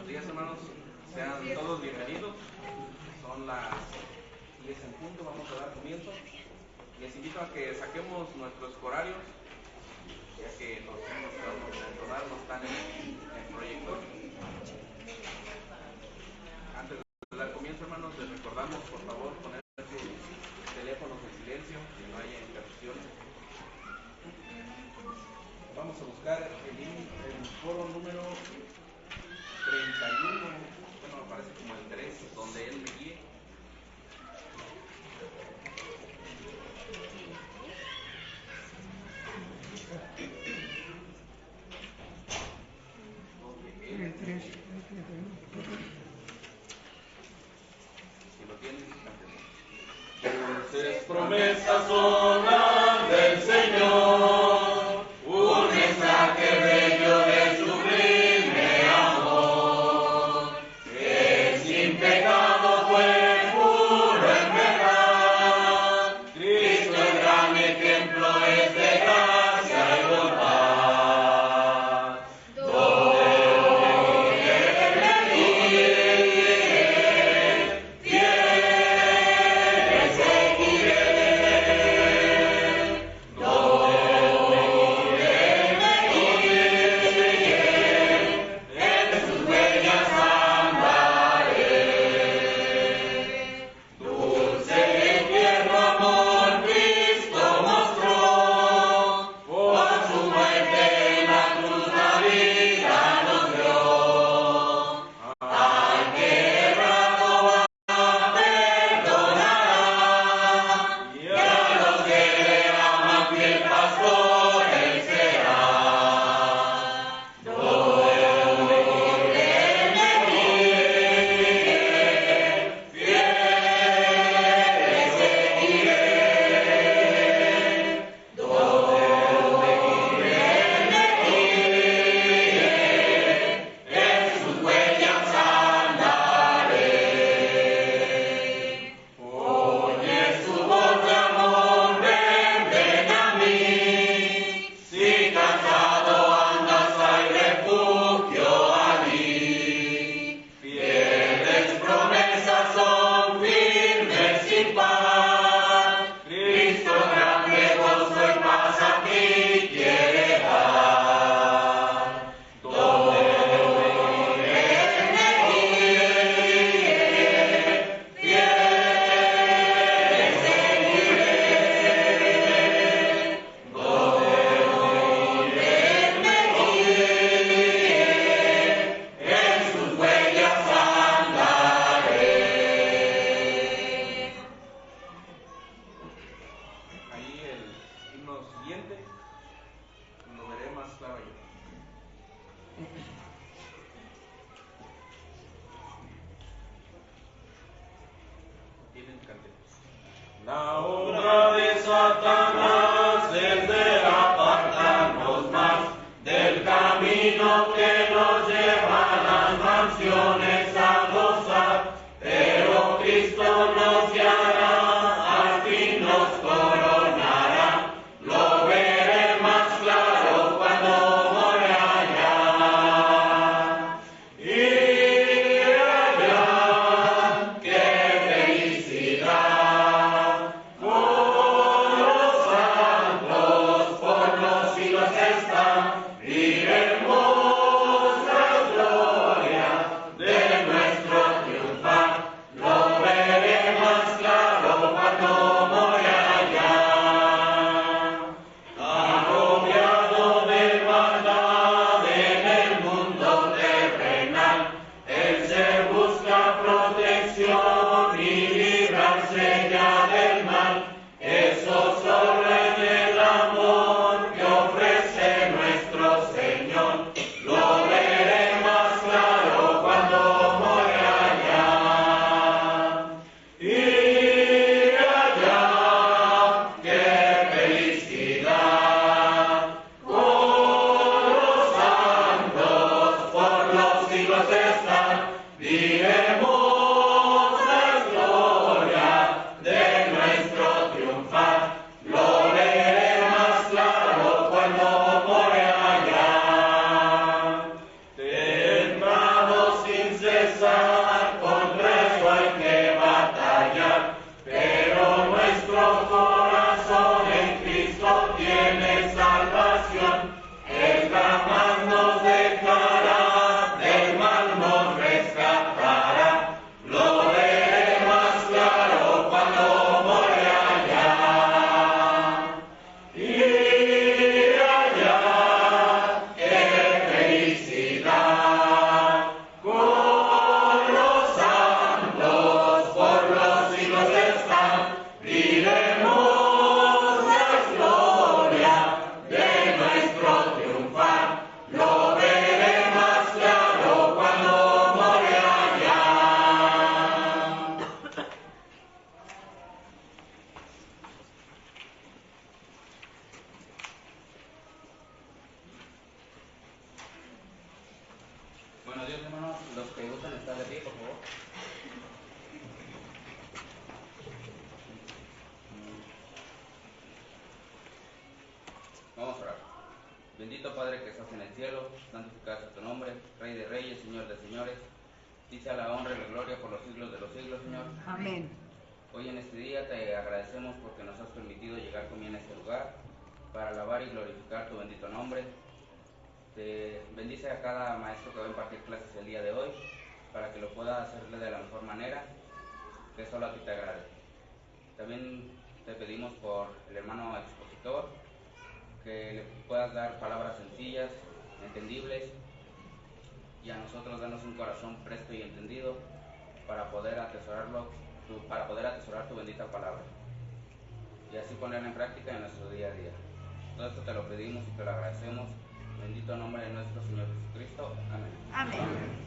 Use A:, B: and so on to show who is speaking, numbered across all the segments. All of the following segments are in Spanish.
A: Buenos días, hermanos, sean todos bienvenidos. Son las 10 en punto, vamos a dar comienzo. Les invito a que saquemos nuestros horarios, ya que los himnos que vamos a entonar no están en el proyector. Antes de dar comienzo, hermanos, les recordamos, por favor, poner sus teléfonos en silencio, que no haya interrupciones. Vamos a buscar el foro número 31, bueno, me parece como el 3, donde él me guíe.
B: El 3.
A: Si lo tienen,
C: Dulces promesas son las del Señor, un mensaje bello de sublime amor, que sin pecado fue puro en verdad. Cristo el gran ejemplo es de gracia y bondad. Donde la obra de Satanás es de apartarnos más del camino que nos lleva a las mansiones a gozar, pero Cristo nos guiará, al fin nos coronará, lo veré más claro cuando more allá.
B: Buenos días, hermanos. Los que gustan estar de pie, por favor. Vamos a orar. Bendito Padre que estás en el cielo, santificado sea tu nombre, Rey de reyes, Señor de señores. Ti sea la honra y la gloria por los siglos de los siglos, Señor.
D: Amén.
B: Hoy en este día te agradecemos porque nos has permitido llegar con bien a este lugar para alabar y glorificar tu bendito nombre. Te bendice a cada maestro que va a impartir clases el día de hoy para que lo pueda hacerle de la mejor manera, que solo a ti te agrade. También te pedimos por el hermano expositor, que le puedas dar palabras sencillas, entendibles, y a nosotros danos un corazón presto y entendido para poder atesorar tu bendita palabra y así ponerla en práctica en nuestro día a día. Todo esto te lo pedimos y te lo agradecemos. Bendito nombre de nuestro Señor Jesucristo. Amén.
D: Amén.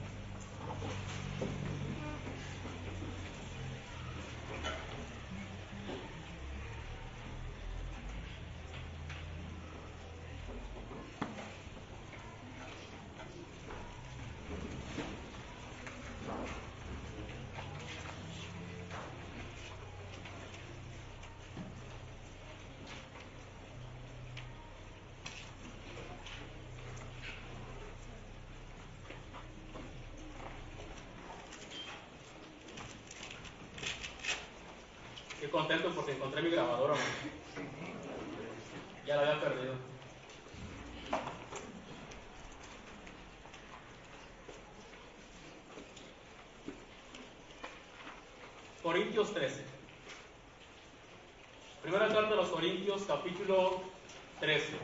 E: Qué contento porque encontré mi grabadora, man. Ya la había perdido. Corintios 13. Primera carta de los Corintios, capítulo 13.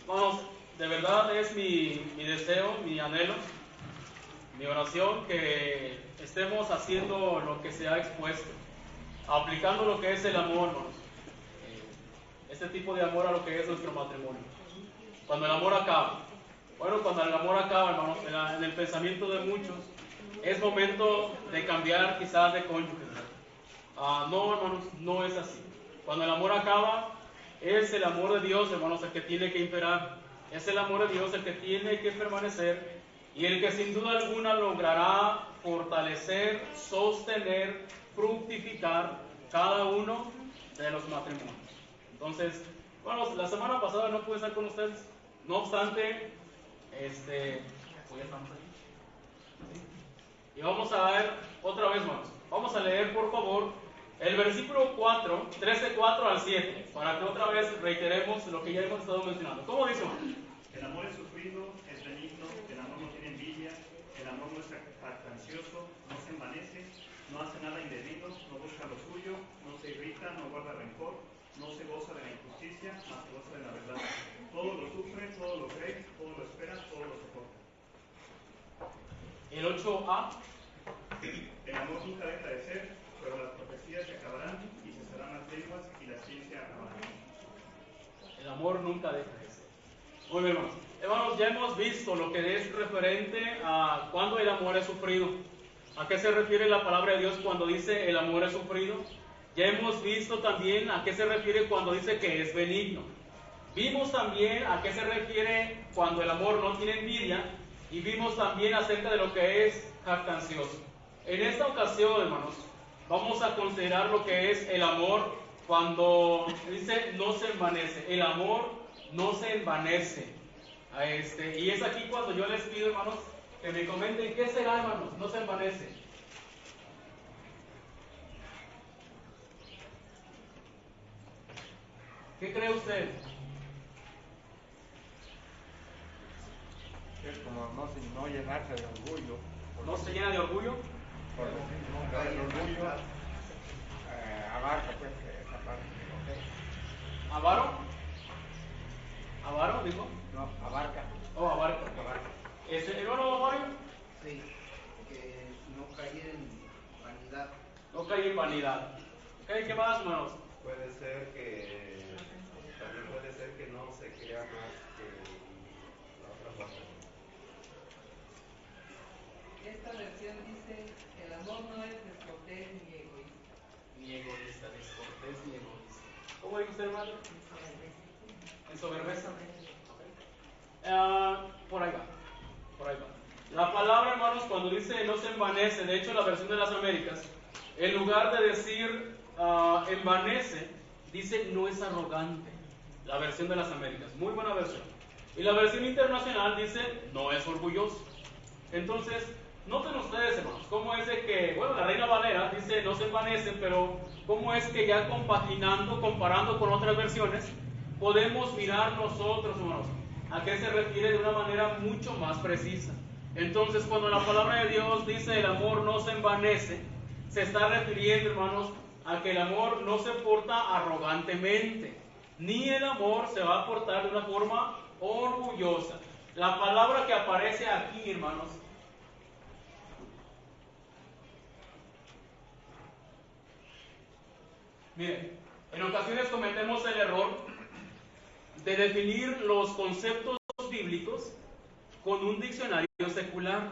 E: Vamos, de verdad es mi deseo, mi anhelo, mi oración que estemos haciendo lo que se ha expuesto, aplicando lo que es el amor, hermanos. Este tipo de amor a lo que es nuestro matrimonio. Cuando el amor acaba. Bueno, cuando el amor acaba, hermanos, en el pensamiento de muchos, es momento de cambiar quizás de cónyuge. No, hermanos, no es así. Cuando el amor acaba, es el amor de Dios, hermanos, el que tiene que imperar. Es el amor de Dios el que tiene que permanecer y el que sin duda alguna logrará fortalecer, sostener, fructificar cada uno de los matrimonios. Entonces, bueno, la semana pasada no pude estar con ustedes. No obstante, pues ya estamos aquí. ¿Sí? Y vamos a ver otra vez más. Vamos a leer, por favor, el versículo 4, 13:4 al 7, para que otra vez reiteremos lo que ya hemos estado mencionando. ¿Cómo dice, hermano?
F: El amor es sufrido, es benigno, el amor no tiene envidia, el amor no es jactancioso, no se envanece, no hace nada indebido, no busca lo suyo, no se irrita, no guarda rencor, no se goza de la injusticia, mas se goza de la verdad. Todo lo sufre, todo lo cree, todo lo espera, todo lo soporta.
E: El 8a.
F: El amor nunca deja de ser, pero las profecías se acabarán y cesarán las lenguas y la ciencia acabará.
E: El amor nunca deja de ser. Muy bien, hermanos. Hermanos, ya hemos visto lo que es referente a cuando el amor es sufrido. ¿A qué se refiere la palabra de Dios cuando dice el amor es sufrido? Ya hemos visto también a qué se refiere cuando dice que es benigno. Vimos también a qué se refiere cuando el amor no tiene envidia y vimos también acerca de lo que es jactancioso. En esta ocasión, hermanos, vamos a considerar lo que es el amor cuando dice no se envanece. El amor no se envanece. Y es aquí cuando yo les pido, hermanos, que me comenten qué será, hermanos, no se envanece. ¿Qué cree usted?
G: Es como no llenarse de orgullo.
E: ¿No se llena de orgullo?
G: Por el orgullo abarca pues esa parte. ¿Okay?
E: ¿Avaro? ¿Avaro, dijo?
G: No, abarca.
E: Oh, abarca. ¿Hermano Mario?
H: Sí, que no caer en vanidad.
E: No cae en vanidad. ¿Okay? ¿Qué más, hermanos?
I: Puede ser que no se crea más que la otra parte.
J: Esta versión dice: el amor no es descortés ni egoísta.
E: Ni egoísta, descortés ni egoísta. ¿Cómo dice usted, hermano? Ensoberbece. Por ahí va. La palabra, hermanos, cuando dice no se envanece, de hecho la versión de las Américas, en lugar de decir envanece, dice no es arrogante. La versión de las Américas, muy buena versión. Y la versión internacional dice no es orgulloso. Entonces, noten ustedes, hermanos, cómo es de que, bueno, la Reina Valera dice no se envanece, pero cómo es que ya compaginando, comparando con otras versiones, podemos mirar nosotros, hermanos, a qué se refiere de una manera mucho más precisa. Entonces, cuando la palabra de Dios dice el amor no se envanece, se está refiriendo, hermanos, a que el amor no se porta arrogantemente, ni el amor se va a portar de una forma orgullosa. La palabra que aparece aquí, hermanos, miren, en ocasiones cometemos el error de definir los conceptos bíblicos con un diccionario secular.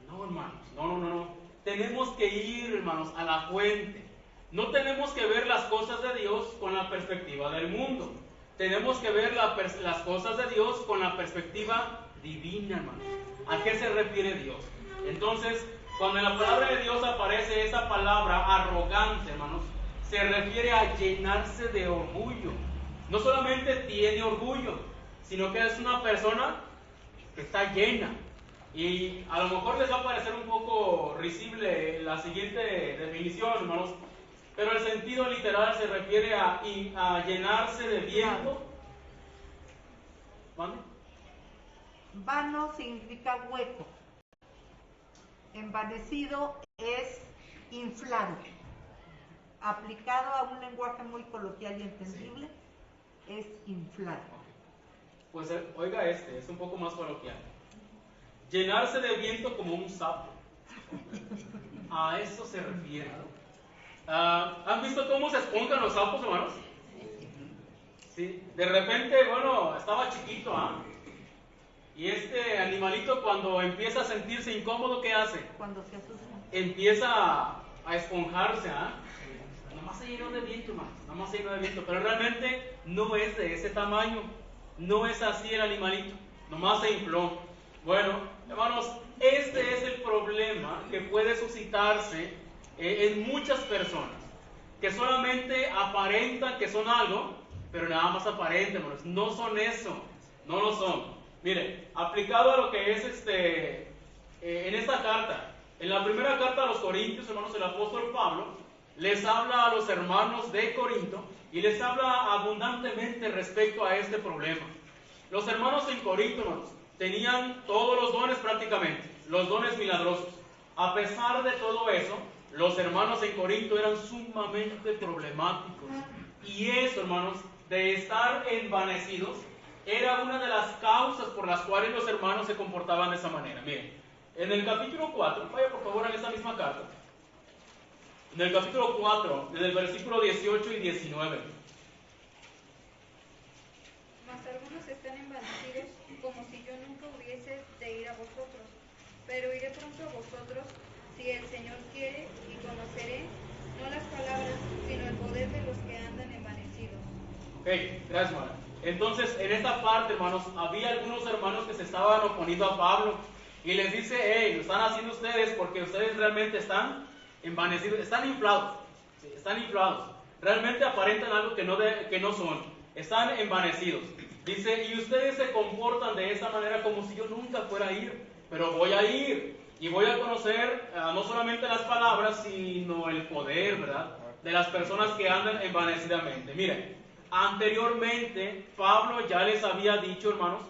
E: No, hermanos, no. Tenemos que ir, hermanos, a la fuente. No tenemos que ver las cosas de Dios con la perspectiva del mundo. Tenemos que ver las cosas de Dios con la perspectiva divina, hermanos. ¿A qué se refiere Dios? Entonces, cuando en la palabra de Dios aparece esa palabra arrogante, hermanos, se refiere a llenarse de orgullo. No solamente tiene orgullo, sino que es una persona que está llena. Y a lo mejor les va a parecer un poco risible la siguiente definición, hermanos, pero el sentido literal se refiere a llenarse de viento. ¿Vale?
D: Vano significa hueco. Envanecido es inflado. Aplicado a un lenguaje muy coloquial y entendible, es inflado.
E: Pues oiga es un poco más coloquial. Llenarse de viento como un sapo. A eso se refiere. ¿Han visto cómo se esponjan los sapos, hermanos? Sí. De repente, bueno, estaba chiquito, y este animalito cuando empieza a sentirse incómodo, ¿qué hace?
D: Cuando se asusta.
E: Empieza a esponjarse, Nomás se llenó de viento, hermanos. Nomás se llenó de viento. Pero realmente no es de ese tamaño. No es así el animalito. Nomás se infló. Bueno, hermanos, este es el problema que puede suscitarse en muchas personas, que solamente aparentan que son algo, pero nada más aparentan, hermanos. No son eso, no lo son. Mire, aplicado a lo que es en esta carta, en la primera carta a los Corintios, hermanos, el apóstol Pablo les habla a los hermanos de Corinto y les habla abundantemente respecto a este problema. Los hermanos en Corinto, hermanos, tenían todos los dones prácticamente, los dones milagrosos. A pesar de todo eso, los hermanos en Corinto eran sumamente problemáticos. Y eso, hermanos, de estar envanecidos, era una de las causas por las cuales los hermanos se comportaban de esa manera. Miren, en el capítulo 4, vaya por favor en esta misma carta, en el capítulo 4, en el versículo 18 y 19.
K: Mas algunos están envanecidos, como si yo nunca hubiese de ir a vosotros, pero iré pronto a vosotros, si el Señor quiere, y conoceré, no las palabras, sino el poder de los que andan envanecidos.
E: Ok, gracias, hermano. Entonces, en esta parte, hermanos, había algunos hermanos que se estaban oponiendo a Pablo, y les dice, lo están haciendo ustedes porque ustedes realmente están envanecidos, están inflados, ¿sí? Están inflados, realmente aparentan algo que no son, están envanecidos. Dice, y ustedes se comportan de esa manera como si yo nunca fuera a ir, pero voy a ir y voy a conocer no solamente las palabras, sino el poder, ¿verdad?, de las personas que andan envanecidamente. Miren, anteriormente Pablo ya les había dicho, hermanos,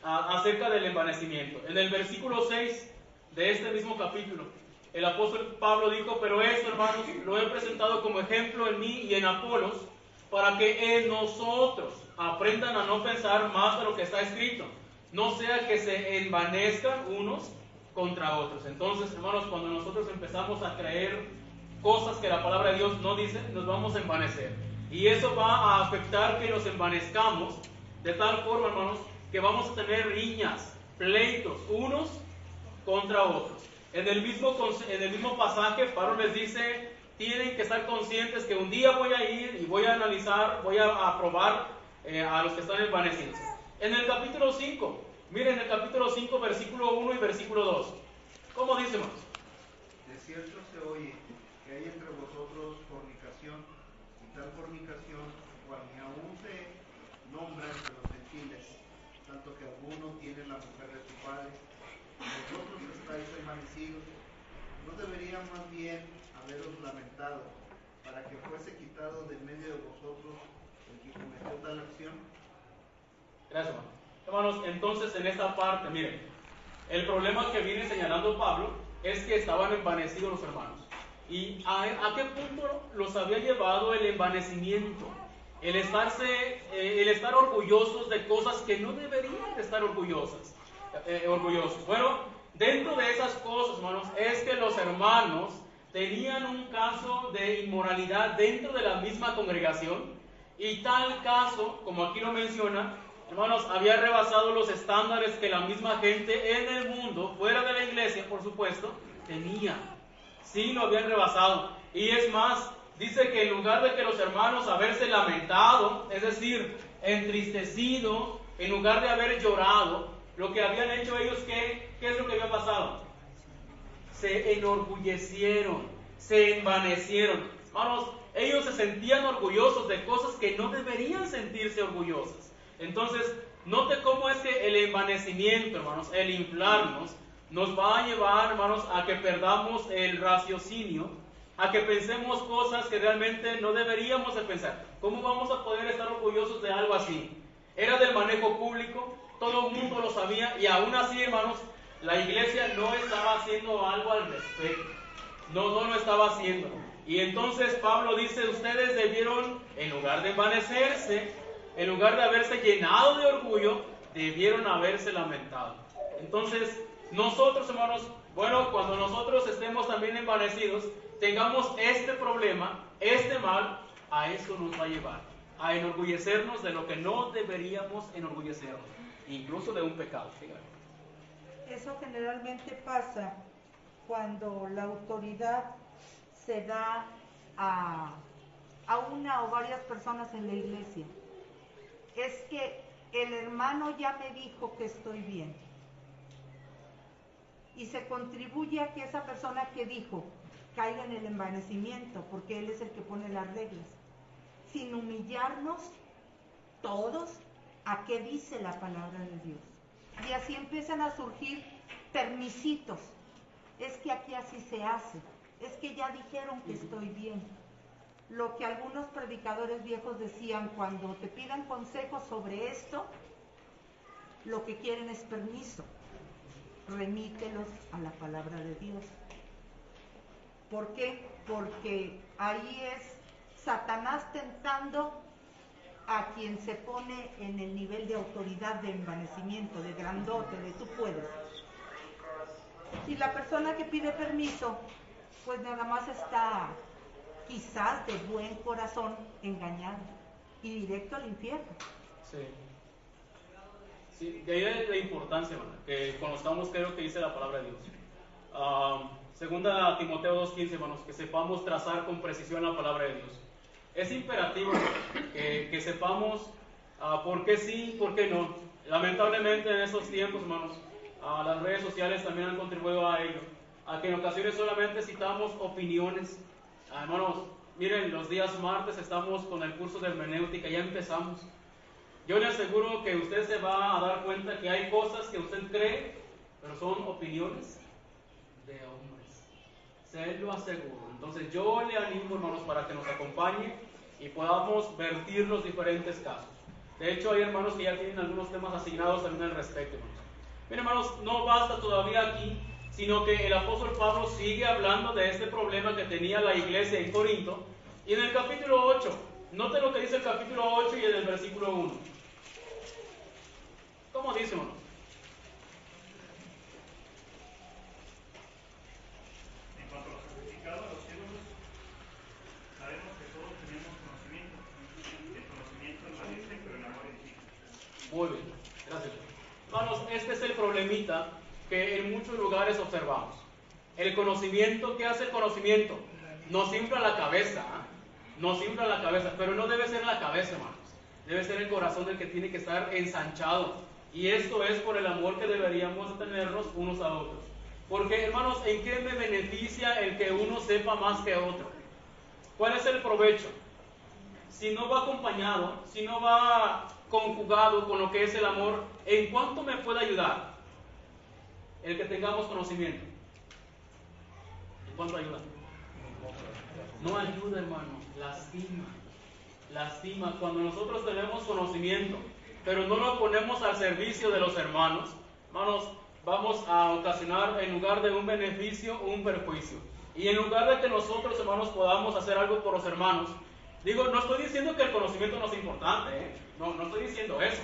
E: acerca del envanecimiento. En el versículo 6 de este mismo capítulo, el apóstol Pablo dijo, pero esto, hermanos, lo he presentado como ejemplo en mí y en Apolos, para que en nosotros aprendan a no pensar más de lo que está escrito, no sea que se envanezcan unos contra otros. Entonces, hermanos, cuando nosotros empezamos a creer cosas que la palabra de Dios no dice, nos vamos a envanecer. Y eso va a afectar que nos envanezcamos de tal forma, hermanos, que vamos a tener riñas, pleitos, unos contra otros. En el mismo pasaje, Pablo les dice, tienen que estar conscientes que un día voy a ir y voy a analizar, voy a probar a los que están envanecidos. En el capítulo 5, miren el capítulo 5, versículo 1 y versículo 2. ¿Cómo dice, hermanos?
H: De cierto se oye que hay entre vosotros fornicación, y tal fornicación, cual ni aún se nombra entre los gentiles, tanto que alguno tiene la mujer de su padre, y vosotros estáis envanecidos. ¿No debería más bien haberos lamentado para que fuese quitado de medio de vosotros el que cometió tal acción?
E: Gracias, hermano. Hermanos, entonces en esta parte, miren, el problema que viene señalando Pablo es que estaban envanecidos los hermanos. ¿Y a qué punto los había llevado el envanecimiento? El estar orgullosos de cosas que no deberían de estar orgullosos. Bueno, dentro de esas cosas, hermanos, es que los hermanos tenían un caso de inmoralidad dentro de la misma congregación, y tal caso, como aquí lo menciona, hermanos, había rebasado los estándares que la misma gente en el mundo, fuera de la iglesia, por supuesto, tenía. Sí, lo habían rebasado. Y es más, dice que en lugar de que los hermanos haberse lamentado, es decir, entristecido, en lugar de haber llorado, lo que habían hecho ellos, ¿qué es lo que había pasado? Se enorgullecieron, se envanecieron. Hermanos, ellos se sentían orgullosos de cosas que no deberían sentirse orgullosos. Entonces, note cómo es que el envanecimiento, hermanos, el inflarnos, nos va a llevar, hermanos, a que perdamos el raciocinio, a que pensemos cosas que realmente no deberíamos de pensar. ¿Cómo vamos a poder estar orgullosos de algo así? Era del manejo público, todo el mundo lo sabía, y aún así, hermanos, la iglesia no estaba haciendo algo al respecto. No lo estaba haciendo. Y entonces Pablo dice, ustedes debieron, en lugar de envanecerse, en lugar de haberse llenado de orgullo, debieron haberse lamentado. Entonces, nosotros, hermanos, bueno, cuando nosotros estemos también envanecidos, tengamos este problema, este mal, a eso nos va a llevar, a enorgullecernos de lo que no deberíamos enorgullecernos, incluso de un pecado. Fíjate.
D: Eso generalmente pasa cuando la autoridad se da a una o varias personas en la iglesia. Es que el hermano ya me dijo que estoy bien. Y se contribuye a que esa persona que dijo caiga en el envanecimiento, porque él es el que pone las reglas, sin humillarnos todos a qué dice la palabra de Dios. Y así empiezan a surgir permisitos. Es que aquí así se hace. Es que ya dijeron que estoy bien. Lo que algunos predicadores viejos decían, cuando te pidan consejos sobre esto, lo que quieren es permiso. Remítelos a la palabra de Dios. ¿Por qué? Porque ahí es Satanás tentando a quien se pone en el nivel de autoridad, de envanecimiento, de grandote, de tú puedes. Y la persona que pide permiso, pues nada más está quizás de buen corazón engañado y directo al infierno.
E: Sí, de ahí la importancia, hermana, que conozcamos qué es lo que dice la palabra de Dios. Segunda Timoteo 2:15, hermanos, que sepamos trazar con precisión la palabra de Dios. Es imperativo que sepamos por qué sí, por qué no. Lamentablemente en estos tiempos, hermanos, las redes sociales también han contribuido a ello, a que en ocasiones solamente citamos opiniones. Hermanos, miren, los días martes estamos con el curso de hermenéutica, ya empezamos. Yo le aseguro que usted se va a dar cuenta que hay cosas que usted cree, pero son opiniones de hombres. Se lo aseguro. Entonces yo le animo, hermanos, para que nos acompañe y podamos vertir los diferentes casos. De hecho, hay hermanos que ya tienen algunos temas asignados también al respecto, hermanos. Miren, hermanos, no basta todavía aquí, sino que el apóstol Pablo sigue hablando de este problema que tenía la iglesia en Corinto. Y en el capítulo 8, note lo que dice el capítulo 8 y en el versículo 1. ¿Cómo dice, hermanos?
F: En cuanto a lo sacrificado a los ídolos, sabemos que todos tenemos conocimiento. El conocimiento envanece, pero el amor edifica.
E: Muy bien, gracias. Hermanos, este es el problemita que en muchos lugares observamos. El conocimiento, ¿qué hace el conocimiento? Nos infla la cabeza, nos infla la cabeza, pero no debe ser la cabeza, hermanos. Debe ser el corazón el que tiene que estar ensanchado. Y esto es por el amor que deberíamos tenernos unos a otros. Porque, hermanos, ¿en qué me beneficia el que uno sepa más que otro? ¿Cuál es el provecho? Si no va acompañado, si no va conjugado con lo que es el amor, ¿en cuánto me puede ayudar el que tengamos conocimiento? ¿En cuánto ayuda? No ayuda, hermano, lastima. Lastima. Cuando nosotros tenemos conocimiento, pero no lo ponemos al servicio de los hermanos, hermanos, vamos a ocasionar en lugar de un beneficio, un perjuicio. Y en lugar de que nosotros, hermanos, podamos hacer algo por los hermanos, digo, no estoy diciendo que el conocimiento no es importante, ¿eh? No estoy diciendo eso.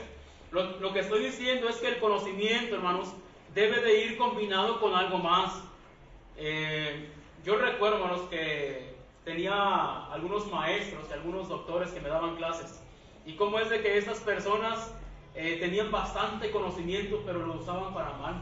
E: Lo que estoy diciendo es que el conocimiento, hermanos, debe de ir combinado con algo más. Yo recuerdo, hermanos, que tenía algunos maestros y algunos doctores que me daban clases. Y cómo es de que estas personas tenían bastante conocimiento, pero lo usaban para mal.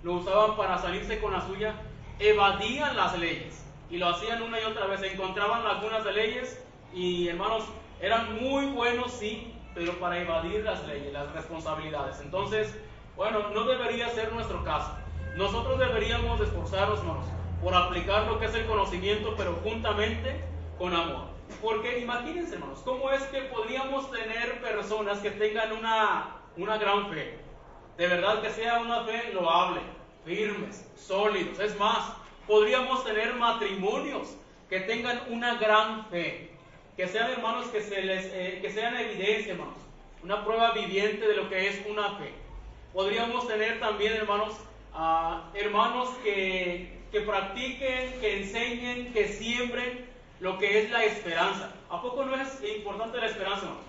E: Lo usaban para salirse con la suya. Evadían las leyes. Y lo hacían una y otra vez. Encontraban lagunas de leyes. Y, hermanos, eran muy buenos, sí, pero para evadir las leyes, las responsabilidades. Entonces, bueno, no debería ser nuestro caso. Nosotros deberíamos esforzarnos, hermanos, por aplicar lo que es el conocimiento, pero juntamente con amor. Porque imagínense, hermanos, ¿cómo es que podríamos tener personas que tengan una gran fe? De verdad que sea una fe loable, firmes, sólidos. Es más, podríamos tener matrimonios que tengan una gran fe. Que sean, hermanos, que sean evidencia, hermanos, una prueba viviente de lo que es una fe. Podríamos tener también, hermanos, hermanos que practiquen, que enseñen, que siembren lo que es la esperanza. ¿A poco no es importante la esperanza, hermanos?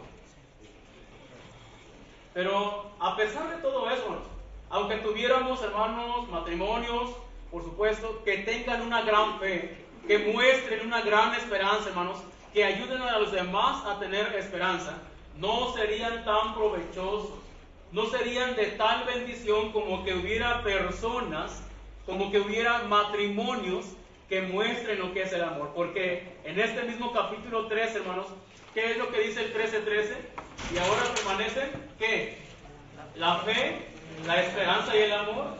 E: Pero a pesar de todo eso, hermanos, aunque tuviéramos, hermanos, matrimonios, por supuesto, que tengan una gran fe, que muestren una gran esperanza, hermanos, que ayuden a los demás a tener esperanza, no serían tan provechosos, no serían de tal bendición como que hubiera personas, como que hubiera matrimonios que muestren lo que es el amor. Porque en este mismo capítulo 3, hermanos, ¿qué es lo que dice el 13:13? Y ahora permanecen, ¿qué? La fe, la esperanza y el amor.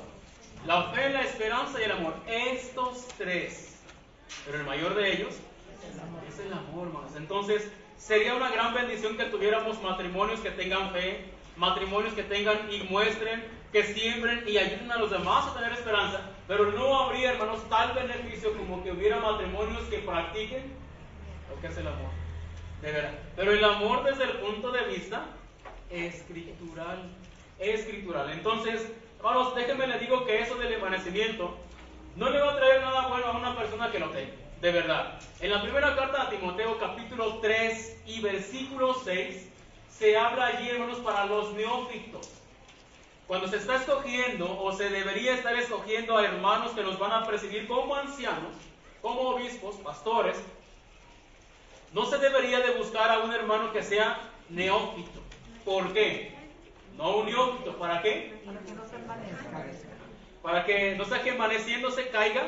E: La fe, la esperanza y el amor. Estos tres. Pero el mayor de ellos es el amor, hermanos. Entonces, sería una gran bendición que tuviéramos matrimonios que tengan fe, matrimonios que tengan y muestren, que siembren y ayuden a los demás a tener esperanza, pero no habría, hermanos, tal beneficio como que hubiera matrimonios que practiquen lo que es el amor. De verdad. Pero el amor desde el punto de vista escritural. Entonces, hermanos, déjenme les digo que eso del envanecimiento no le va a traer nada bueno a una persona que lo tenga. De verdad. En la primera carta a Timoteo, capítulo 3 y versículo 6, se habla allí, hermanos, para los neófitos. Cuando se está escogiendo, o se debería estar escogiendo a hermanos que nos van a presidir como ancianos, como obispos, pastores, no se debería de buscar a un hermano que sea neófito. ¿Por qué? No un neófito. ¿Para qué?
D: Para que no se envanezca.
E: Para que no sea que envaneciéndose caiga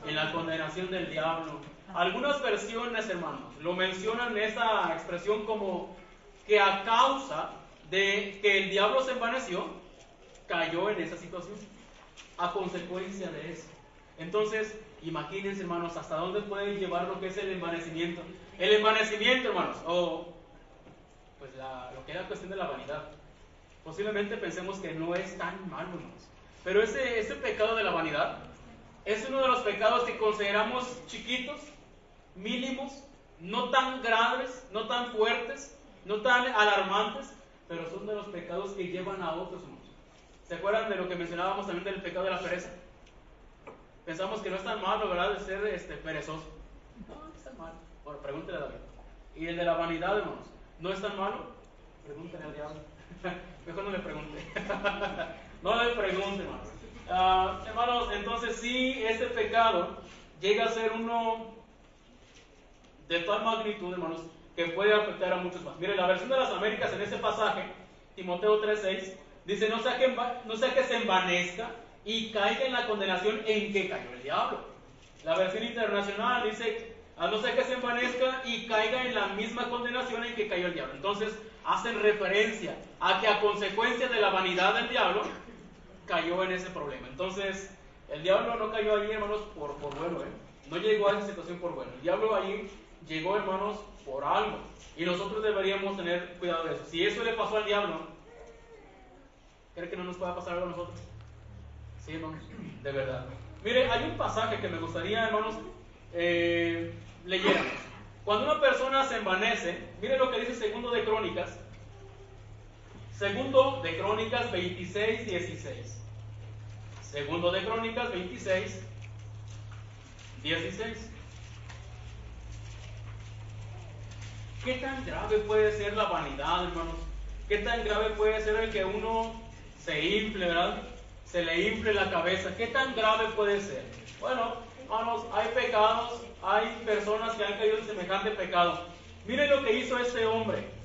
E: en la condenación del diablo. Algunas versiones, hermanos, lo mencionan esa expresión como que a causa de que el diablo se envaneció, cayó en esa situación, a consecuencia de eso. Entonces, imagínense, hermanos, hasta dónde puede llevar lo que es el envanecimiento. El envanecimiento, hermanos, o pues lo que es la cuestión de la vanidad. Posiblemente pensemos que no es tan malo, hermanos. Pero ese pecado de la vanidad es uno de los pecados que consideramos chiquitos, mínimos, no tan graves, no tan fuertes, no tan alarmantes, pero son de los pecados que llevan a otros, hermanos. ¿Se acuerdan de lo que mencionábamos también del pecado de la pereza? Pensamos que no es tan malo, ¿verdad?, de ser perezoso. No es tan malo. Bueno, pregúntale a David. Y el de la vanidad, hermanos, ¿no es tan malo? Pregúntale al diablo. Mejor no le pregunte. No le pregunte, hermanos. Hermanos, entonces sí, este pecado llega a ser uno de tal magnitud, hermanos, que puede afectar a muchos más. Mire, la versión de las Américas en ese pasaje, Timoteo 3:6, dice, no sea que se envanezca y caiga en la condenación en que cayó el diablo. La versión internacional dice, a no ser que se envanezca y caiga en la misma condenación en que cayó el diablo. Entonces, hacen referencia a que a consecuencia de la vanidad del diablo, cayó en ese problema. Entonces, el diablo no cayó ahí, hermanos, por bueno, no llegó a esa situación por bueno. El diablo ahí llegó, hermanos, por algo. Y nosotros deberíamos tener cuidado de eso. Si eso le pasó al diablo, ¿cree que no nos pueda pasar algo a nosotros? Sí, hermanos, de verdad. Mire, hay un pasaje que me gustaría, hermanos, leyéramos. Cuando una persona se envanece, mire lo que dice Segundo de Crónicas 26, 16. Segundo de Crónicas 26, 16. ¿Qué tan grave puede ser la vanidad, hermanos? ¿Qué tan grave puede ser el que uno se infle, ¿verdad? Se le infle la cabeza. ¿Qué tan grave puede ser? Bueno, hermanos, hay pecados, hay personas que han caído en semejante pecado. Miren lo que hizo este hombre.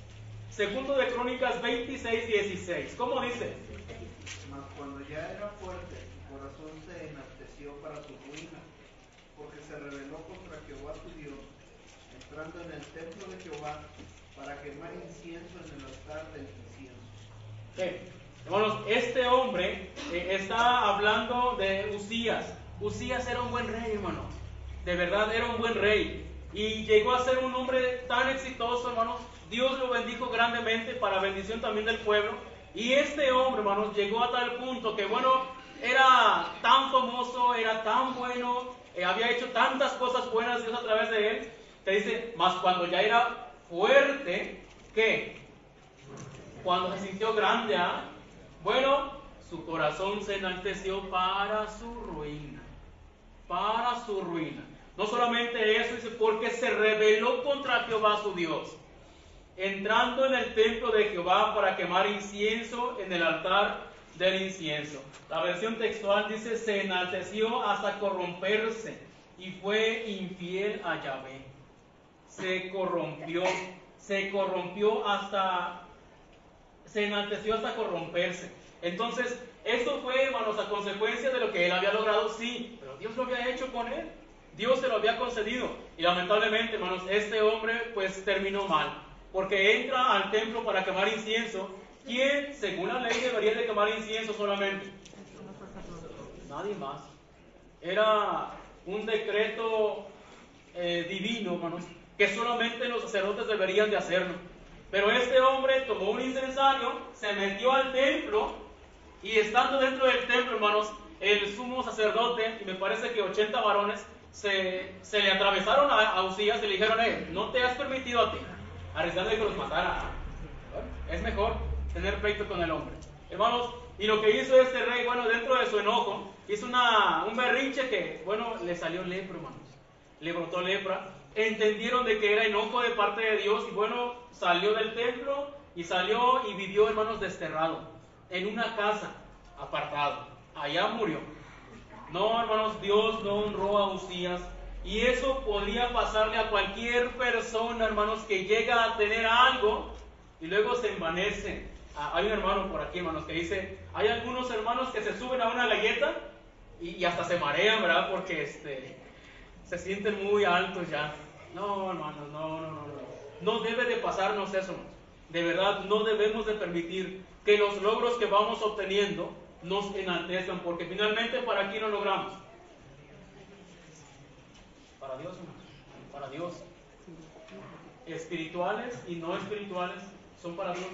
E: Segundo de Crónicas 26, 16. ¿Cómo dice?
H: Mas cuando ya era fuerte, su corazón se enalteció para su ruina, porque se rebeló contra Jehová su Dios, entrando en el templo de Jehová para quemar incienso en el altar del incienso.
E: Hermanos, este hombre está hablando de Usías. Usías era un buen rey, hermanos. De verdad era un buen rey. Y llegó a ser un hombre tan exitoso, hermanos. Dios lo bendijo grandemente para bendición también del pueblo. Y este hombre, hermanos, llegó a tal punto que, bueno, era tan famoso, era tan bueno, había hecho tantas cosas buenas Dios a través de él, que dice, mas cuando ya era fuerte, ¿qué? Cuando se sintió grande, bueno, su corazón se enalteció para su ruina. Para su ruina. No solamente eso, dice, porque se rebeló contra Jehová su Dios, entrando en el templo de Jehová para quemar incienso en el altar del incienso. La versión textual dice, se enalteció hasta corromperse y fue infiel a Yahvé. Se enalteció hasta corromperse. Entonces, esto fue, hermanos, a consecuencia de lo que él había logrado, sí, pero Dios lo había hecho con él. Dios se lo había concedido. Y lamentablemente, hermanos, este hombre pues terminó mal, porque entra al templo para quemar incienso. ¿Quién, según la ley, debería de quemar incienso solamente? Nadie más. Era un decreto divino, hermanos, que solamente los sacerdotes deberían de hacerlo. Pero este hombre tomó un incensario, se metió al templo, y estando dentro del templo, hermanos, el sumo sacerdote, y me parece que 80 varones, se le atravesaron a Usías y le dijeron, no te has permitido a ti, arriesgando que los matara. Bueno, es mejor tener pleito con el hombre. Hermanos, y lo que hizo este rey, bueno, dentro de su enojo, hizo un berrinche que, bueno, le salió lepra, hermanos. Le brotó lepra. Entendieron de que era enojo de parte de Dios y, bueno, salió del templo y salió y vivió, hermanos, desterrado en una casa, apartado. Allá murió. No, hermanos, Dios no honró a Usías. Y eso podría pasarle a cualquier persona, hermanos, que llega a tener algo y luego se envanece. Hay un hermano por aquí, hermanos, que dice, hay algunos hermanos que se suben a una galleta y hasta se marean, ¿verdad? Porque se sienten muy altos ya. No, hermanos, no. No debe de pasarnos eso, hermanos. De verdad, no debemos de permitir que los logros que vamos obteniendo nos enaltezcan, porque finalmente, ¿para quién lo logramos? Para Dios, hermanos, para Dios. Espirituales y no espirituales son para Dios,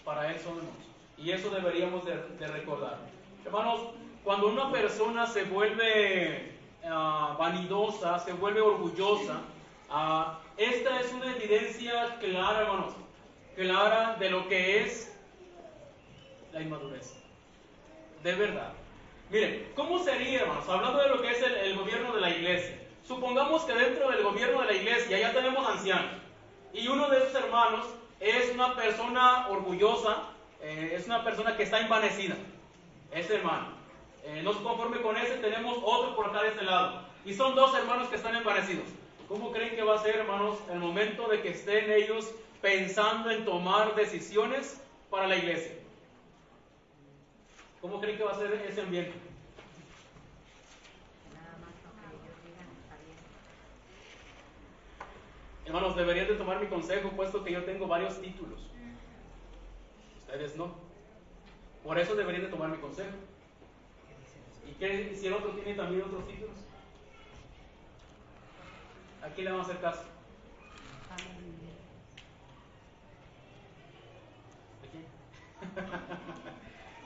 E: para Él son, hermanos. Y eso deberíamos de recordar. Hermanos, cuando una persona se vuelve vanidosa, se vuelve orgullosa, esta es una evidencia clara, hermanos, clara de lo que es la inmadurez. De verdad. Miren, ¿cómo sería, hermanos? Hablando de lo que es el gobierno de la iglesia. Supongamos que dentro del gobierno de la iglesia ya tenemos ancianos. Y uno de esos hermanos es una persona orgullosa, es una persona que está envanecida. Ese hermano. No se conforme con ese, tenemos otro por acá de este lado. Y son dos hermanos que están envanecidos. ¿Cómo creen que va a ser, hermanos, el momento de que estén ellos pensando en tomar decisiones para la iglesia? ¿Cómo creen que va a ser ese ambiente? Hermanos, deberían de tomar mi consejo, puesto que yo tengo varios títulos. Ustedes no. Por eso deberían de tomar mi consejo. qué si el otro tiene también otros títulos? ¿A quién le vamos a hacer caso?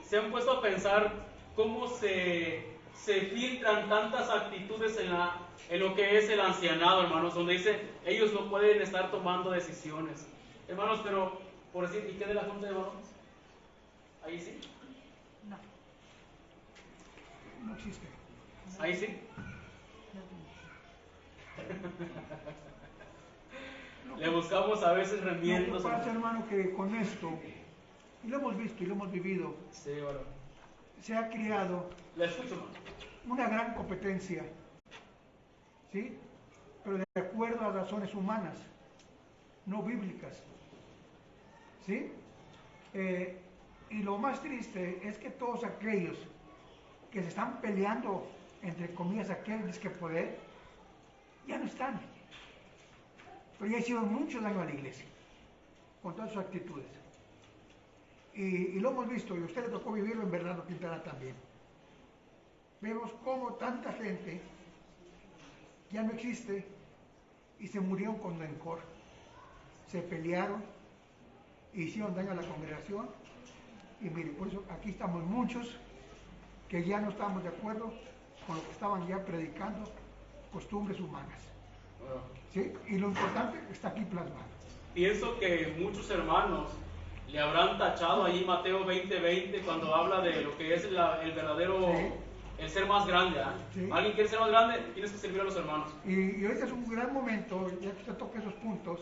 E: ¿Se han puesto a pensar cómo se filtran tantas actitudes en lo que es el ancianado, hermanos? Donde dice, ellos no pueden estar tomando decisiones. Hermanos, pero, por decir, ¿y qué de la Junta de Varones? ¿Ahí sí?
D: No.
L: No existe.
E: ¿Ahí sí? Le buscamos a veces remiendos.
L: Lo que pasa, hermano, que con esto, y lo hemos visto y lo hemos vivido,
E: sí, bueno,
L: se ha creado una gran competencia, ¿sí? Pero de acuerdo a razones humanas, no bíblicas, ¿sí? Y lo más triste es que todos aquellos que se están peleando, entre comillas, aquel disque poder, ya no están. Pero ya hicieron mucho daño a la iglesia, con todas sus actitudes. Y lo hemos visto, y a usted le tocó vivirlo en Bernardo Quintana también. Vemos cómo tanta gente ya no existe y se murieron con rencor. Se pelearon, hicieron daño a la congregación. Y mire, por eso aquí estamos muchos que ya no estamos de acuerdo con lo que estaban ya predicando, costumbres humanas. ¿Sí? Y lo importante está aquí plasmado.
E: Pienso que muchos hermanos le habrán tachado allí Mateo 20:20 cuando habla de lo que es el verdadero, sí, el ser más grande. ¿Eh? Sí. ¿Alguien quiere ser más grande? Tienes que servir a los hermanos.
L: Y ahorita es un gran momento, ya que usted toca esos puntos,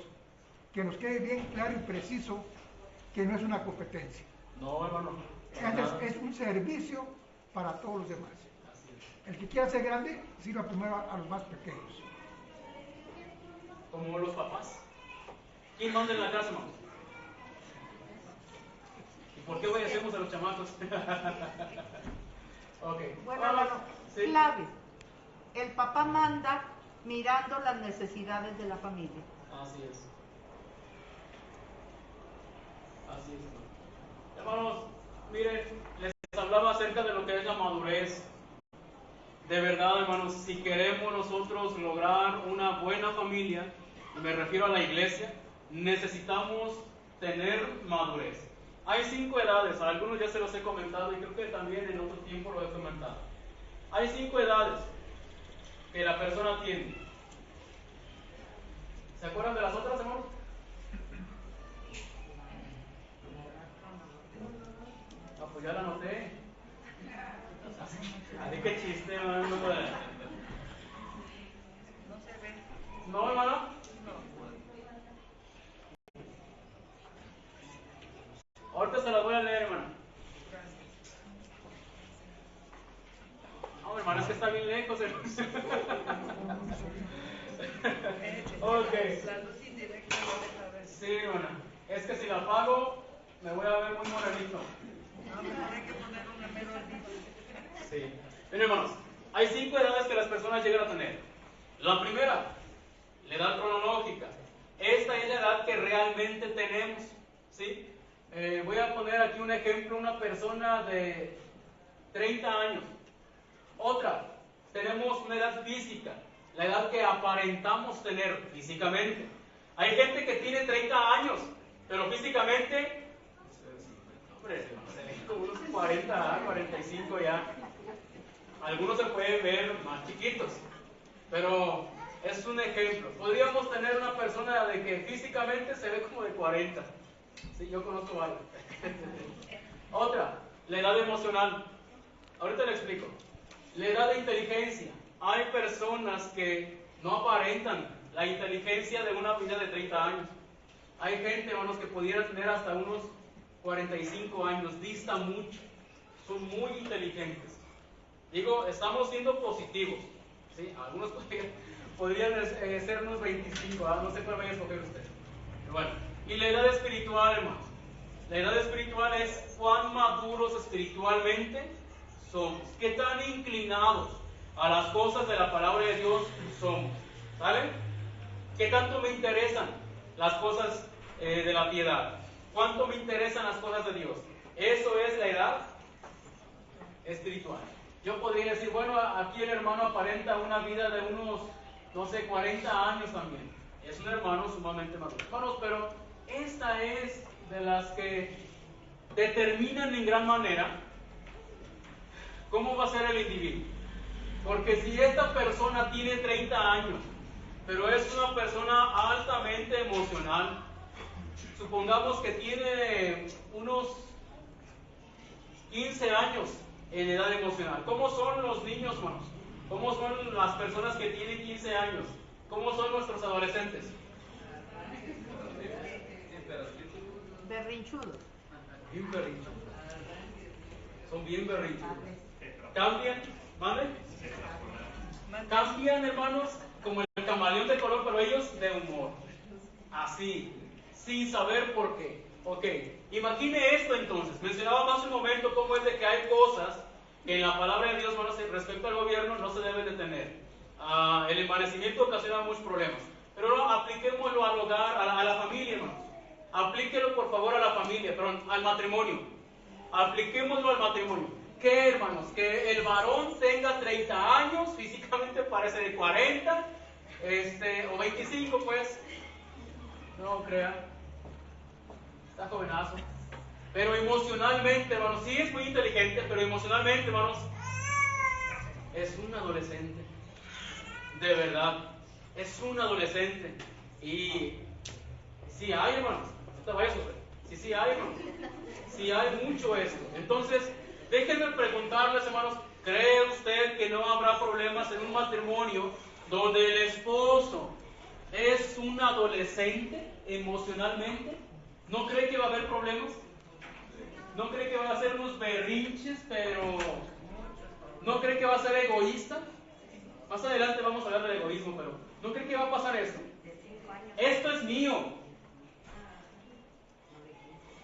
L: que nos quede bien claro y preciso que no es una competencia.
E: No, hermano.
L: Es un servicio para todos los demás. El que quiera ser grande, sirva primero a los más pequeños.
E: Como los papás. ¿Quién manda en la casa, hermano? ¿Y por qué obedecemos a los chamacos? Okay.
D: Bueno, hermano, ¿sí? Clave. El papá manda mirando las necesidades de la familia.
E: Así es. Así es, hermano. Hermanos, miren, les hablaba acerca de lo que es la madurez. De verdad, hermanos, si queremos nosotros lograr una buena familia, y me refiero a la iglesia, necesitamos tener madurez. Hay 5 edades, a algunos ya se los he comentado y creo que también en otro tiempo lo he comentado. Hay 5 edades que la persona tiene. ¿Se acuerdan de las otras, hermanos? No, pues ya la anoté. Ay, qué chiste, hermano. No
J: se ve.
E: ¿No, hermano? Ahorita se las voy a leer, hermano. No, hermano, es que está bien lejos. Ok.
J: La luz indirecta no deja ver.
E: Sí, hermano. Es que si la apago, me voy a ver muy morenito.
J: No, pero hay que poner una melodía.
E: Sí. Bien, hermanos, hay 5 edades que las personas llegan a tener. La primera, la edad cronológica. Esta es la edad que realmente tenemos, ¿sí? Voy a poner aquí un ejemplo, una persona de 30 años. Otra, tenemos una edad física, la edad que aparentamos tener físicamente. Hay gente que tiene 30 años, pero físicamente, hombre, se ven como unos 40, 45 ya. Algunos se pueden ver más chiquitos, pero es un ejemplo. Podríamos tener una persona de que físicamente se ve como de 40. Sí, yo conozco varios. Otra, la edad emocional. Ahorita le explico. La edad de inteligencia. Hay personas que no aparentan la inteligencia de una vida de 30 años. Hay gente, hermanos, que pudiera tener hasta unos 45 años, dista mucho. Son muy inteligentes. Digo, estamos siendo positivos. ¿Sí? Algunos podrían ser unos 25, no sé cuál vaya a escoger usted. Pero bueno, y la edad espiritual, hermanos. La edad espiritual es cuán maduros espiritualmente somos, qué tan inclinados a las cosas de la palabra de Dios somos. ¿Sale? ¿Qué tanto me interesan las cosas de la piedad? ¿Cuánto me interesan las cosas de Dios? Eso es la edad espiritual. Yo podría decir, bueno, aquí el hermano aparenta una vida de unos, no sé, 40 años también. Es un hermano sumamente maduro. Hermanos, pero esta es de las que determinan en gran manera cómo va a ser el individuo. Porque si esta persona tiene 30 años, pero es una persona altamente emocional, supongamos que tiene unos 15 años en edad emocional. ¿Cómo son los niños, hermanos? ¿Cómo son las personas que tienen 15 años? ¿Cómo son nuestros adolescentes?
D: Berrinchudos.
E: Bien berrinchudos. Son bien berrinchudos. Cambian, ¿mande? Cambian, hermanos, como el camaleón de color, pero ellos de humor. Así, sin saber por qué. Ok, imagine esto entonces. Mencionaba hace un momento cómo es de que hay cosas que en la palabra de Dios, bueno, respecto al gobierno, no se deben de tener. El envanecimiento ocasiona muchos problemas. Pero no, apliquémoslo al hogar, a la familia, hermanos. Aplíquelo por favor a la familia, perdón, al matrimonio. Apliquémoslo al matrimonio. ¿Qué, hermanos? Que el varón tenga 30 años, físicamente parece de 40, o 25, pues. No crean. Está jovenazo. Pero emocionalmente, hermanos, sí es muy inteligente, pero emocionalmente, hermanos, es un adolescente. De verdad, es un adolescente. Y sí hay, hermanos, no te vayas a sufrir. Sí hay, hermanos. Sí hay mucho esto. Entonces, déjenme preguntarles, hermanos, ¿cree usted que no habrá problemas en un matrimonio donde el esposo es un adolescente emocionalmente? ¿No cree que va a haber problemas? ¿No cree que va a hacer unos berrinches, pero no cree que va a ser egoísta? Más adelante vamos a hablar del egoísmo, pero ¿no cree que va a pasar esto? Esto es mío.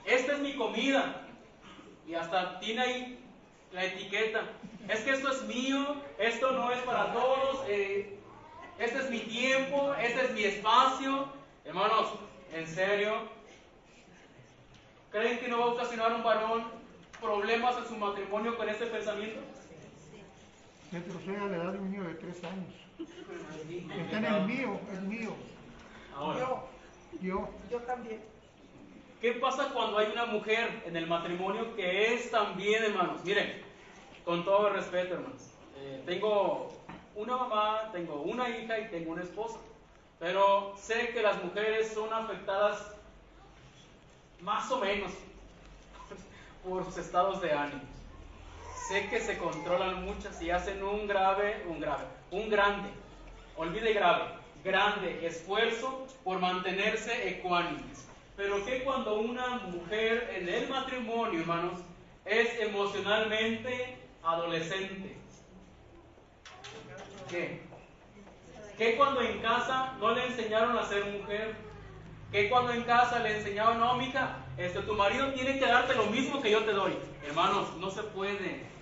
E: Esta es mi comida. Y hasta tiene ahí la etiqueta. Es que esto es mío, esto no es para todos, este es mi tiempo, este es mi espacio. Hermanos, en serio, ¿creen que no va a ocasionar un varón problemas en su matrimonio con este pensamiento?
L: Retrocede a la edad de un niño de 3 años. Está en el mío, es mío.
E: Ahora,
L: Yo
D: también.
E: ¿qué pasa cuando hay una mujer en el matrimonio que es también, hermanos? Miren, con todo respeto, hermanos. Tengo una mamá, tengo una hija y tengo una esposa. Pero sé que las mujeres son afectadas más o menos por sus estados de ánimo. Sé que se controlan muchas y hacen un grande, olvide grande esfuerzo por mantenerse ecuánimes. Pero que cuando una mujer en el matrimonio, hermanos, es emocionalmente adolescente. ¿Qué? Que cuando en casa no le enseñaron a ser mujer, que cuando en casa le enseñaban, no, mija, tu marido tiene que darte lo mismo que yo te doy. Hermanos, no se puede.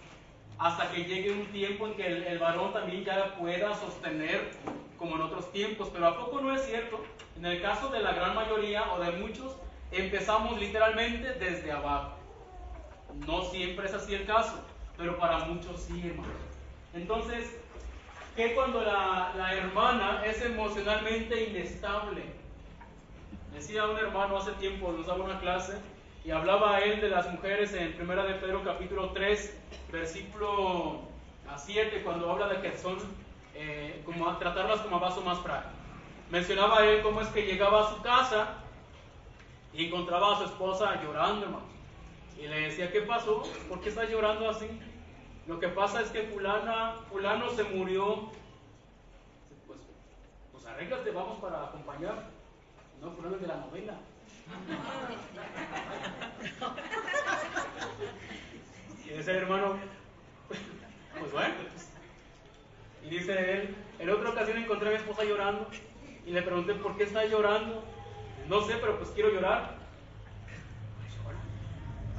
E: Hasta que llegue un tiempo en que el varón también ya pueda sostener como en otros tiempos. Pero ¿a poco no es cierto? En el caso de la gran mayoría o de muchos, empezamos literalmente desde abajo. No siempre es así el caso, pero para muchos sí, hermanos. Entonces, ¿qué cuando la hermana es emocionalmente inestable? Decía un hermano hace tiempo, nos daba una clase, y hablaba él de las mujeres en 1 de Pedro capítulo 3, versículo 7, cuando habla de que son, como a tratarlas como a vaso más frágil. Mencionaba él cómo es que llegaba a su casa y encontraba a su esposa llorando, hermano. Y le decía, ¿qué pasó? ¿Por qué estás llorando así? Lo que pasa es que fulano se murió. Pues arréglate, vamos para acompañar. No, fulano es de la novela. Y dice el hermano, pues bueno. Y dice él, en otra ocasión encontré a mi esposa llorando y le pregunté, ¿por qué está llorando? No sé, pero pues quiero llorar. Pues llora.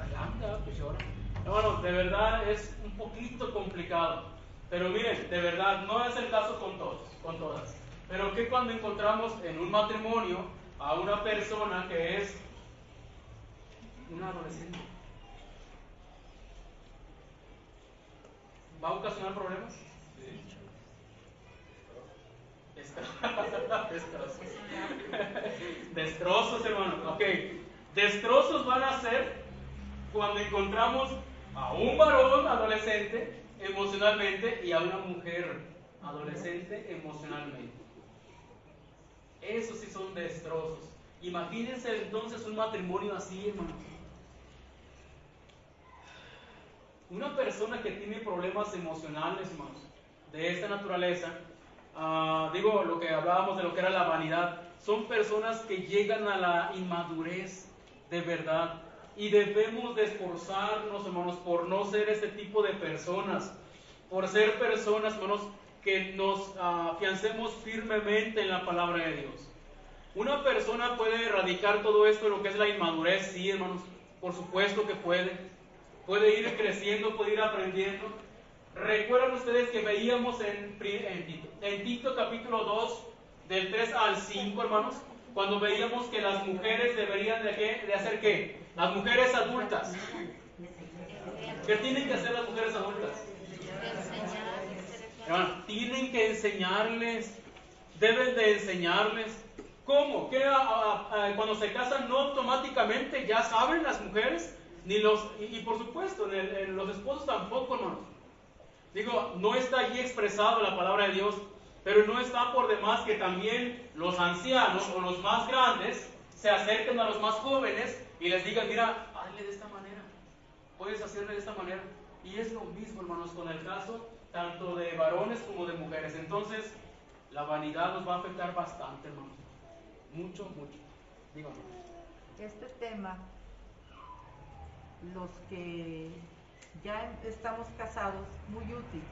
E: Adelante, pues llora. Hermanos, de verdad es un poquito complicado. Pero miren, de verdad, no es el caso con todos, con todas. Pero que cuando encontramos en un matrimonio a una persona que es una adolescente, ¿Va a ocasionar problemas? Destrozos. Destrozos, hermano. Ok. Destrozos van a ser cuando encontramos a un varón adolescente emocionalmente y a una mujer adolescente emocionalmente. Esos sí son destrozos. Imagínense entonces un matrimonio así, hermano. Una persona que tiene problemas emocionales, hermanos, de esta naturaleza, digo lo que hablábamos de lo que era la vanidad, son personas que llegan a la inmadurez de verdad. Y debemos de esforzarnos, hermanos, por no ser este tipo de personas, por ser personas, hermanos, que nos afiancemos firmemente en la palabra de Dios. Una persona puede erradicar todo esto, lo que es la inmadurez, sí, hermanos, por supuesto que puede. Puede ir creciendo, puede ir aprendiendo. ¿Recuerdan ustedes que veíamos en Tito capítulo 2, del 3 al 5, hermanos? Cuando veíamos que las mujeres deberían de hacer ¿qué? Las mujeres adultas. ¿Qué tienen que hacer las mujeres adultas? Hermano, tienen que enseñarles, deben de enseñarles. ¿Cómo? Que cuando se casan no automáticamente ya saben las mujeres, ni y por supuesto los esposos tampoco, hermanos. Digo, no está allí expresado la palabra de Dios, pero no está por demás que también los ancianos o los más grandes se acerquen a los más jóvenes y les digan, mira, hazle de esta manera, puedes hacerle de esta manera. Y es lo mismo, hermanos, con el caso tanto de varones como de mujeres. Entonces, la vanidad nos va a afectar bastante, hermanos. Mucho, mucho. Díganme.
D: Este tema, los que ya estamos casados, muy útil.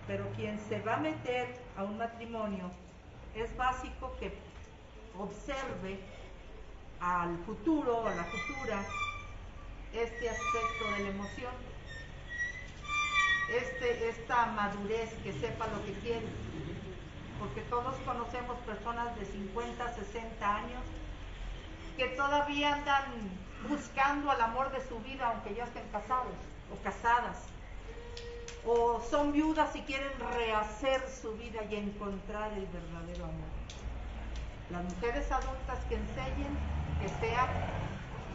D: Pero quien se va a meter a un matrimonio, es básico que observe al futuro o a la futura este aspecto de la emoción, esta madurez, que sepa lo que quiere, porque todos conocemos personas de 50, 60 años que todavía andan buscando al amor de su vida aunque ya estén casados o casadas, o son viudas y quieren rehacer su vida y encontrar el verdadero amor. Las mujeres adultas que enseñen, que sean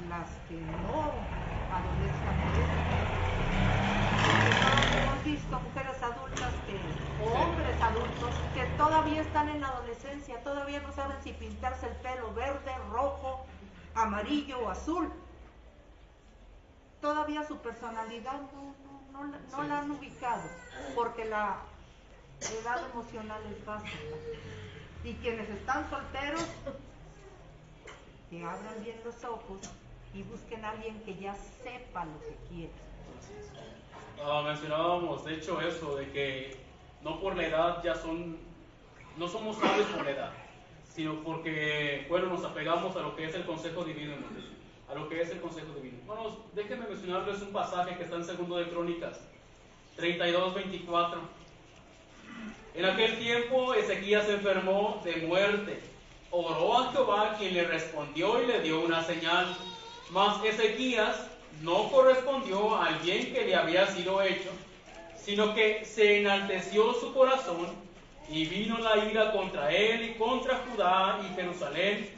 D: las que no adolezcan por eso. Hemos visto mujeres adultas o hombres adultos que todavía están en la adolescencia, todavía no saben si pintarse el pelo verde, rojo, amarillo o azul. Todavía su personalidad no la han ubicado, porque la edad emocional es básica. Y quienes están solteros, que abran bien los ojos y busquen a alguien que ya sepa lo que quiere.
E: Mencionábamos, de hecho, eso de que no por la edad no somos sabios por la edad, sino porque, bueno, nos apegamos a lo que es el consejo divino, hermanos, a lo que es el consejo divino. Bueno, déjenme mencionarles un pasaje que está en 2 de Crónicas 32:24. En aquel tiempo Ezequías se enfermó de muerte. Oró a Jehová, quien le respondió y le dio una señal. Mas Ezequías no correspondió al bien que le había sido hecho, sino que se enalteció su corazón y vino la ira contra él y contra Judá y Jerusalén.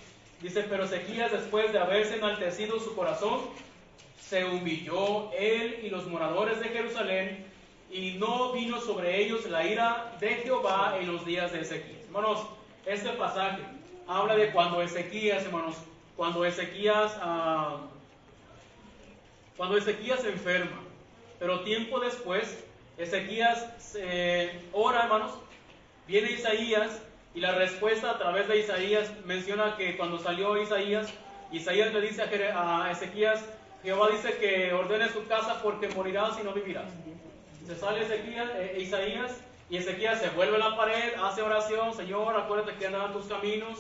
E: Dice, pero Ezequías, después de haberse enaltecido su corazón, se humilló él y los moradores de Jerusalén, y no vino sobre ellos la ira de Jehová en los días de Ezequías. Hermanos, este pasaje habla de cuando Ezequías, hermanos, cuando Ezequías se enferma, pero tiempo después, Ezequías ora, hermanos, viene Isaías, y la respuesta a través de Isaías menciona que cuando salió Isaías le dice a Ezequías, Jehová dice que ordene su casa porque morirás y no vivirás. Se sale Isaías, y Ezequías se vuelve a la pared, hace oración, Señor, acuérdate que andan tus caminos.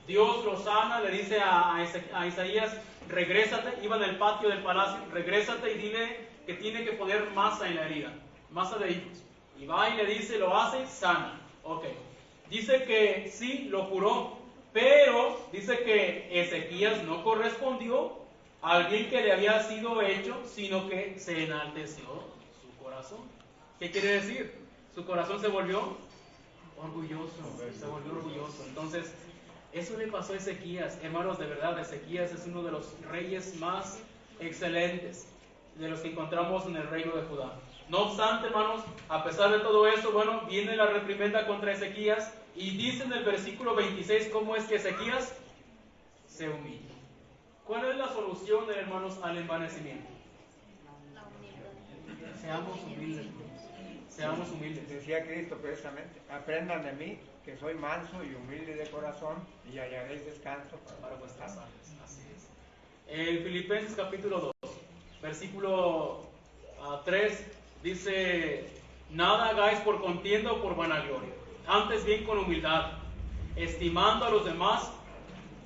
E: Dios lo sana, le dice a Isaías, regrésate, iba en el patio del palacio, regrésate y dile que tiene que poner masa en la herida, masa de higos. Y va y le dice, lo hace, sana. Ok. Dice que sí, lo curó, pero dice que Ezequías no correspondió al bien que le había sido hecho, sino que se enalteció su corazón. ¿Qué quiere decir? Su corazón se volvió orgulloso, se volvió orgulloso. Entonces, eso le pasó a Ezequías. Hermanos, de verdad, Ezequías es uno de los reyes más excelentes de los que encontramos en el reino de Judá. No obstante, hermanos, a pesar de todo eso, bueno, viene la reprimenda contra Ezequías y dice en el versículo 26 cómo es que Ezequías se humilla. ¿Cuál es la solución, hermanos, al envanecimiento? Seamos humildes. Seamos humildes.
G: Decía Cristo precisamente, aprendan de mí, que soy manso y humilde de corazón, y hallaréis descanso para vuestras almas.
E: Así es. En Filipenses capítulo 2, versículo 3, dice: nada hagáis por contienda o por vanagloria, antes bien con humildad, estimando a los demás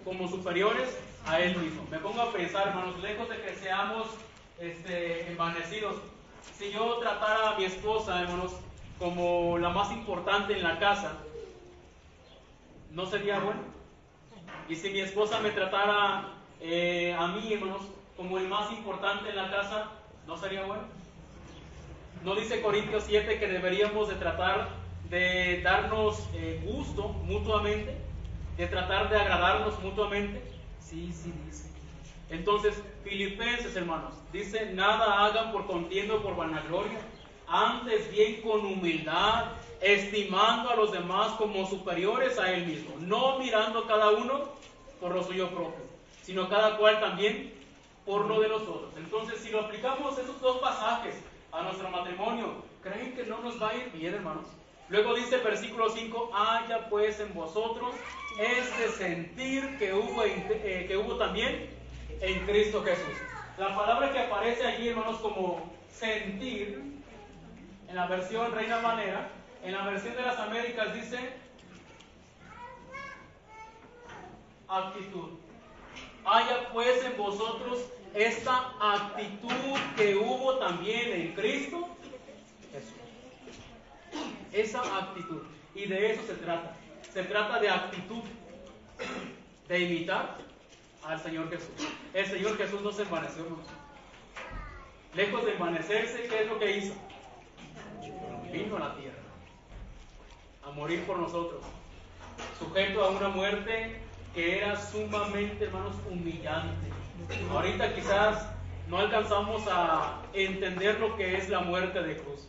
E: como superiores a él mismo. Me pongo a pensar, hermanos, lejos de que seamos envanecidos, si yo tratara a mi esposa, hermanos, como la más importante en la casa, ¿no sería bueno? Y si mi esposa me tratara a mí, hermanos, como el más importante en la casa, ¿no sería bueno? ¿No dice Corintios 7 que deberíamos de tratar de darnos gusto mutuamente? ¿De tratar de agradarnos mutuamente? Sí, dice. Entonces, Filipenses, hermanos, dice: nada hagan por contienda o por vanagloria, antes bien con humildad, estimando a los demás como superiores a él mismo, no mirando cada uno por lo suyo propio, sino cada cual también por lo de los otros. Entonces, si lo aplicamos esos dos pasajes a nuestro matrimonio, ¿creen que no nos va a ir bien, hermanos? Luego dice el versículo 5: haya pues en vosotros este sentir que hubo también en Cristo Jesús. La palabra que aparece allí, hermanos, como sentir, en la versión Reina Valera, en la versión de las Américas dice actitud. Haya pues en vosotros esta actitud que hubo también en Cristo Jesús. Esa actitud. Y de eso se trata. Se trata de actitud, de imitar al Señor Jesús. El Señor Jesús no se envaneció, hermanos. Lejos de envanecerse, ¿qué es lo que hizo? Vino a la tierra a morir por nosotros, sujeto a una muerte que era sumamente, hermanos, humillante. Ahorita quizás no alcanzamos a entender lo que es la muerte de cruz.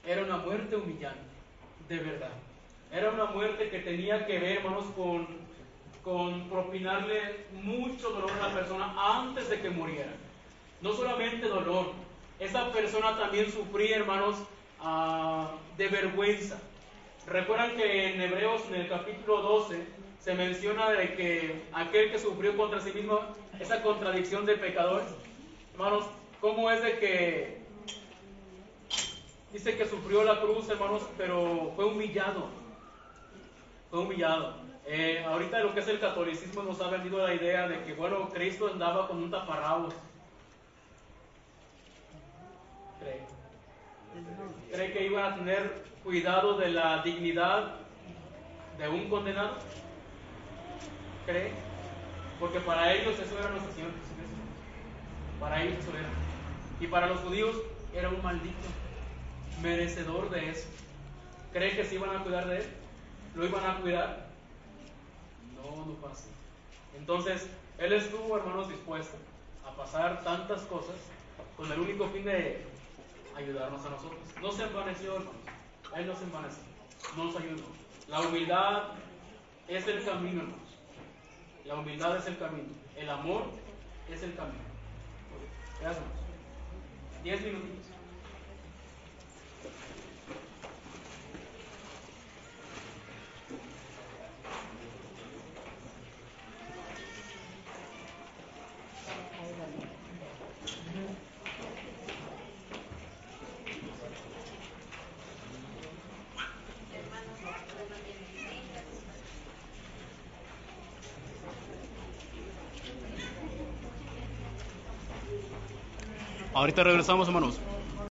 E: Era una muerte humillante, de verdad. Era una muerte que tenía que ver, hermanos, con propinarle mucho dolor a la persona antes de que muriera. No solamente dolor, esa persona también sufría, hermanos, de vergüenza. Recuerdan que en Hebreos, en el capítulo 12, se menciona de que aquel que sufrió contra sí mismo, esa contradicción del pecador. Hermanos, ¿cómo es de que dice que sufrió la cruz, hermanos, pero fue humillado? Fue humillado. Ahorita lo que es el catolicismo nos ha vendido la idea de que, bueno, Cristo andaba con un taparrabos. ¿Cree que iban a tener cuidado de la dignidad de un condenado? ¿Cree? Porque para ellos eso era nuestro Señor Jesucristo. Para ellos eso era. Y para los judíos era un maldito, merecedor de eso. ¿Cree que se iban a cuidar de él? ¿Lo iban a cuidar? No pasa. Entonces, él estuvo, hermanos, dispuesto a pasar tantas cosas con el único fin de ayudarnos a nosotros. No se envaneció, hermanos. Él no se envaneció, nos ayudó. La humildad es el camino, hermanos. La humildad es el camino. El amor es el camino. ¿Qué hacemos? 10 minutitos. Ahorita regresamos, hermanos.